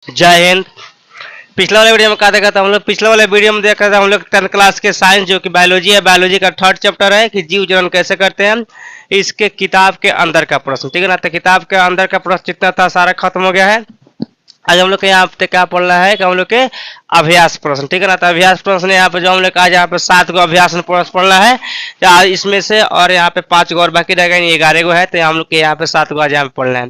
जय हिंद। पिछले वाले वीडियो में क्या देखा था हम लोग? पिछले वाले वीडियो में देखा था हम लोग 10th क्लास के साइंस जो कि बायोलॉजी है, बायोलॉजी का 3rd चैप्टर है कि जीव जनन कैसे करते हैं। इसके किताब के अंदर का प्रश्न, ठीक है ना। तो किताब के अंदर का प्रश्न जितना था सारा खत्म हो गया है। आज हम लोग के यहाँ पे क्या पढ़ना है कि हम लोग के अभ्यास प्रश्न, ठीक है ना। तो अभ्यास प्रश्न यहाँ पे जो हम लोग आज यहाँ पे 7 गो अभ्यास प्रश्न पढ़ना है इसमें से, और यहाँ पे 5 गो और बाकी रहेगा, 11 गो है। तो हम लोग के यहाँ पे 7 गो आज यहाँ पे पढ़ना है।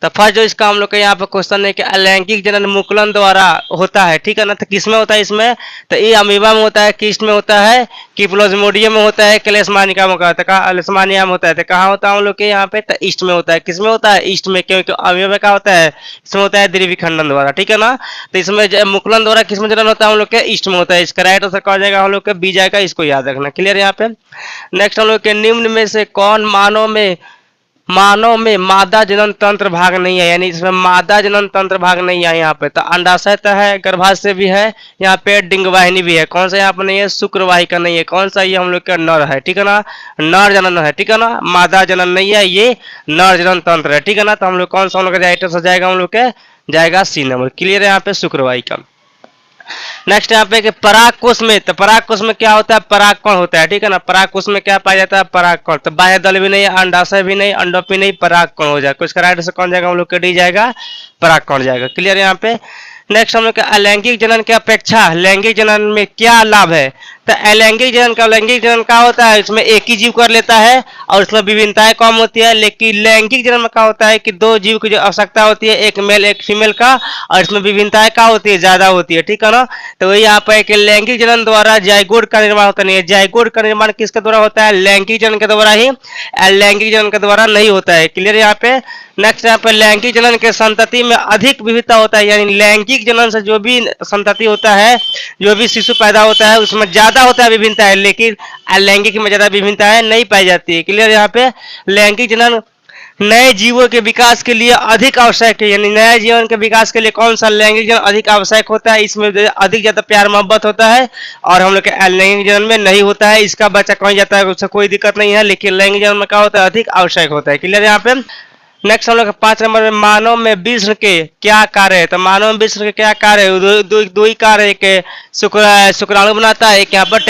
तो फर्स्ट जो इसका हम लोग के यहाँ पे क्वेश्चन है कि अलैंगिक जनन मुकुलन द्वारा होता है, ठीक है ना। तो किसमें होता है इसमें? तो ये अमीबा में होता है, किस में होता है, कि प्लाज्मोडियम में होता है, लेशमानिका में होता है, कहाँ लेशमानिया में होता है। तो कहाँ होता है हम लोग के यहाँ पे? तो ईस्ट में होता है। किसमें होता है? ईस्ट में, क्योंकि अमीबा का होता है इसमें होता है द्विविखंडन द्वारा, ठीक है ना। तो इसमें मुकुलन द्वारा किसमें जनन होता है? हम लोग के ईस्ट में होता है। इसका राइट आंसर कहा जाएगा हम लोग के बी जाएगा, इसको याद रखना। क्लियर यहाँ पे। नेक्स्ट हम लोग के निम्न में से कौन मानव में मादा जनन तंत्र भाग नहीं है, यानी इसमें मादा जनन तंत्र भाग नहीं है। यहाँ पे तो अंडाशय तो है, गर्भाशय भी है, यहाँ पे डिंगवाहिनी भी है। कौन सा यहाँ पे नहीं है? शुक्रवाहिका नहीं है। कौन सा? ये हम लोग का नर है, ठीक है ना। नर जनन है, ठीक है ना। मादा जनन नहीं है, ये नर जनन तंत्र है, ठीक है ना। तो हम लोग कौन सा हम लोग का राइट आंसर जाएगा? हम लोग के जाएगा सी नंबर। क्लियर है यहाँ पे? शुक्रवाहिका। नेक्स्ट यहाँ पे कि परागकोश में, तो परागकोश में क्या होता है? परागकण होता है, ठीक है ना। परागकोश में क्या पाया जाता है? परागकण। तो बाह्य दल भी नहीं, अंडाशय भी नहीं, अंडोप भी नहीं, परागकण हो जाएगा। कुछ राइट से कौन जाएगा? हम लोग के डी जाएगा, परागकण जाएगा। क्लियर यहाँ पे। नेक्स्ट हम लोग का अलैंगिक जनन की अपेक्षा लैंगिक जनन में क्या लाभ है? तो अलैंगिक जनन का होता है इसमें एक ही जीव कर लेता है और इसमें विभिन्नताएं कम होती है। लेकिन लैंगिक जनन में क्या होता है कि 2 जीव की जो आवश्यकता होती है, एक मेल एक फीमेल का, और इसमें विभिन्नताएं क्या होती है? ज्यादा होती है, ठीक है ना। तो वही यहाँ पे लैंगिक जनन द्वारा जाइगोट का निर्माण होता नहीं है। जाइगोट का निर्माण किसके द्वारा होता है? लैंगिक जनन के द्वारा ही, लैंगिक जनन के द्वारा नहीं होता है। क्लियर यहाँ पे। नेक्स्ट यहाँ पे लैंगिक जनन के संतति में अधिक विविधता होता है, यानी लैंगिक जनन से जो भी संतति होता है, जो भी शिशु पैदा होता है, उसमें ज्यादा होता है विभिन्नता है, लेकिन अलैंगिक में ज्यादा विभिन्नता है नहीं पाई जाती है। क्लियर यहाँ पे। लैंगिक जनन नए जीवों के विकास के लिए अधिक आवश्यक है, यानी नए जीवन के विकास के लिए कौन सा लैंगिक जनन अधिक आवश्यक होता है? इसमें अधिक ज्यादा प्यार मोहब्बत होता है, और हम लोग के अलैंगिक जनन में नहीं होता है। इसका बच्चा कहीं जाता है उससे कोई दिक्कत नहीं है, लेकिन लैंगिक जनन में क्या होता है? अधिक आवश्यक होता है। क्लियर यहाँ पे। नेक्स्ट हम लोग 5 नंबर में मानव में विष्ण के क्या कार्य है? तो मानव में विष्ण के क्या कार्य है? दो ही कार्य है। एक शुक्राणु बनाता है, एक यहाँ पर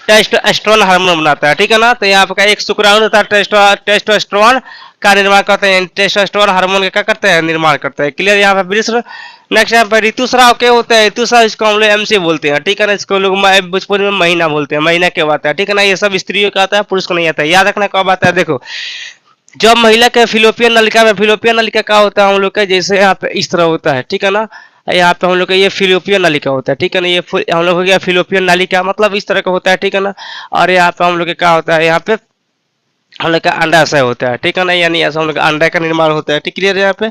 टेस्टोस्टेरोन हार्मोन बनाता है, ठीक है ना। तो यहाँ पर एक शुक्राणु होता है, टेस्टोस्टेरोन का निर्माण करते हैं, टेस्टोस्टेरोन हार्मोन का क्या करते हैं? निर्माण करते हैं। क्लियर यहाँ पे विष्ण। नेक्स्ट यहाँ पर ऋतुस्राव क्या होता है? ऋतुस्राव इसको हम लोग एमसी बोलते हैं, ठीक है ना। इसको लोग भोजपुरी में महीना बोलते हैं, महीना क्या आता है, ठीक है ना। ये सब स्त्रियों का आता है, पुरुष को नहीं आता है। याद रखना कब आता है। देखो, जब महिला के फिलोपियन नलिका में, फिलोपियन नलिका क्या होता है हम लोग का? जैसे यहाँ पे इस तरह होता है, ठीक है ना। यहाँ पे हम लोग का ये फिलोपियन नलिका होता है, ठीक है ना। ये हम लोग हो गया फिलोपियन नलिका, मतलब इस तरह का होता है, ठीक है ना। और यहाँ पे हम लोग क्या होता है? यहाँ पे हम लोग का अंडाशय होता है, ठीक है ना। यानी ऐसा हम लोग अंडा का निर्माण होता है, ठीक। क्लियर है यहाँ पे।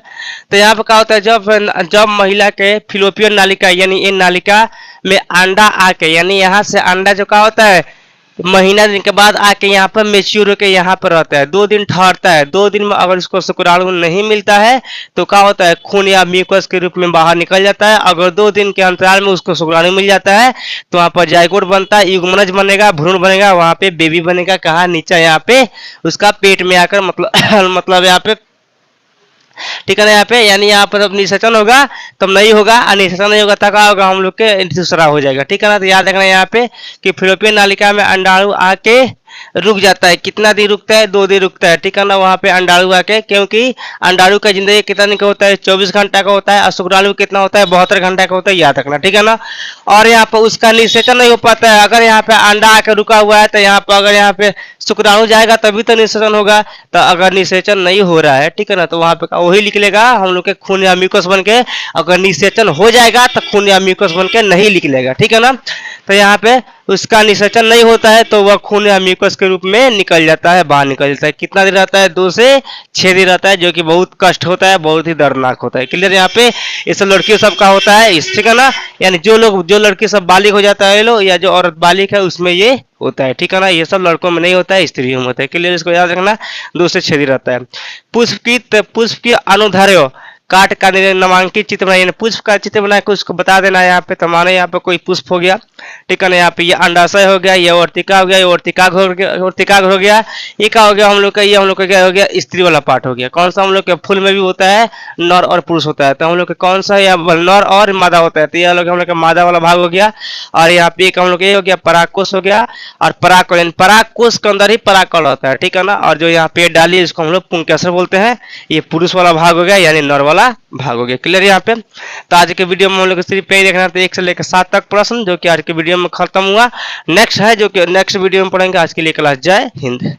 तो यहाँ पे क्या होता है? जब महिला के फिलोपियन नालिका, यानी इन नालिका में अंडा आके, यानी यहाँ से अंडा जो क्या होता है महीना दिन के बाद आके यहाँ पर मेच्योर होकर यहाँ पर रहता है, 2 दिन ठहरता है। 2 दिन में अगर इसको शुक्राणु नहीं मिलता है तो क्या होता है? खून या म्यूकस के रूप में बाहर निकल जाता है। अगर 2 दिन के अंतराल में उसको शुक्राणु मिल जाता है तो वहाँ पर जाइगोट बनता है, युग्मनज बनेगा, भ्रूण बनेगा, वहाँ पे बेबी बनेगा। कहाँ? नीचे यहाँ पे उसका पेट में आकर, मतलब मतलब यहाँ पे, ठीक है ना। यहाँ पे यानी यहाँ पर निषेचन होगा तब नहीं होगा, और निषेचन नहीं होगा तब क्या होगा? हम लोग के दूसरा हो जाएगा, ठीक है ना। तो याद रखना यहाँ पे कि फिलोपियन नालिका में अंडाणु आके रुक जाता है। कितना दिन रुकता है? 2 दिन रुकता है, ठीक है ना। वहाँ पे अंडाणु आके, क्योंकि अंडाणु का जिंदगी कितना दिन का होता है? 24 घंटा का होता है, और शुक्राणु कितना होता है? 72 घंटा का होता है। याद रखना, ठीक है ना। और यहाँ पर उसका निषेचन नहीं हो पाता है। अगर यहाँ पे अंडा आके रुका हुआ है तो यहाँ पर अगर यहाँ पे शुक्राणु जाएगा तभी तो निषेचन होगा। तो अगर निषेचन नहीं हो रहा है, ठीक है ना, तो वहाँ पे वही निकलेगा हम लोग के खून या म्यूकस बन के। अगर निषेचन हो जाएगा तो खून या म्यूकस बन के नहीं निकलेगा, ठीक है ना। तो यहाँ पे उसका निषेचन नहीं होता है तो वह खून या म्यूकस के रूप में निकल जाता है, बाहर निकल जाता है। कितना दिन रहता है? 2 से 6 दिन रहता है, जो कि बहुत कष्ट होता है, बहुत ही दर्दनाक होता है। क्लियर यहाँ पे। ये सब लड़कियों सब का होता है, ठीक है ना। यानी जो लड़की सब बालिग हो जाता है लो, या जो औरत बालिग है उसमें ये होता है, ठीक है ना। ये सब लड़कों में नहीं होता है, स्त्रियों में होता है। क्लियर, इसको याद रखना। 2 से 6 दिन रहता है। पुष्प की अनुधार्य काट का नामांकित चित्र बनाए, पुष्प का चित्र बना के उसको बता देना है यहाँ पे। तो माने यहाँ पे कोई पुष्प हो गया, ठीक है ना। यहाँ पे ये अंडाशय हो गया, ये वर्तिका हो गया, ये वर्तिकाग्र हो गया। ये क्या हो गया हम लोग का, ये हम लोग का क्या हो गया, स्त्री वाला पार्ट हो गया। कौन सा हम लोग के फूल में भी होता है, नर और पुरुष होता है। तो हम लोग का कौन सा, या नर और मादा होता है। तो ये हम लोग का मादा वाला भाग हो गया। और यहाँ पे एक हम लोग ये हो गया परागकोश हो गया, और परागकण, परागकोश के अंदर ही परागकण होता है, ठीक है ना। और जो यहाँ पे डाली इसको हम लोग पुंकेसर बोलते हैं। ये पुरुष वाला भाग हो गया, यानी नर वाला भाग हो गया। क्लियर यहाँ पे। तो आज के वीडियो में हम लोग सिर्फ यही देखना था, 1 से लेकर 7 तक प्रश्न, जो कि आज के वीडियो में खत्म हुआ। नेक्स्ट है जो कि नेक्स्ट वीडियो में पढ़ेंगे। आज के लिए क्लास जय हिंद।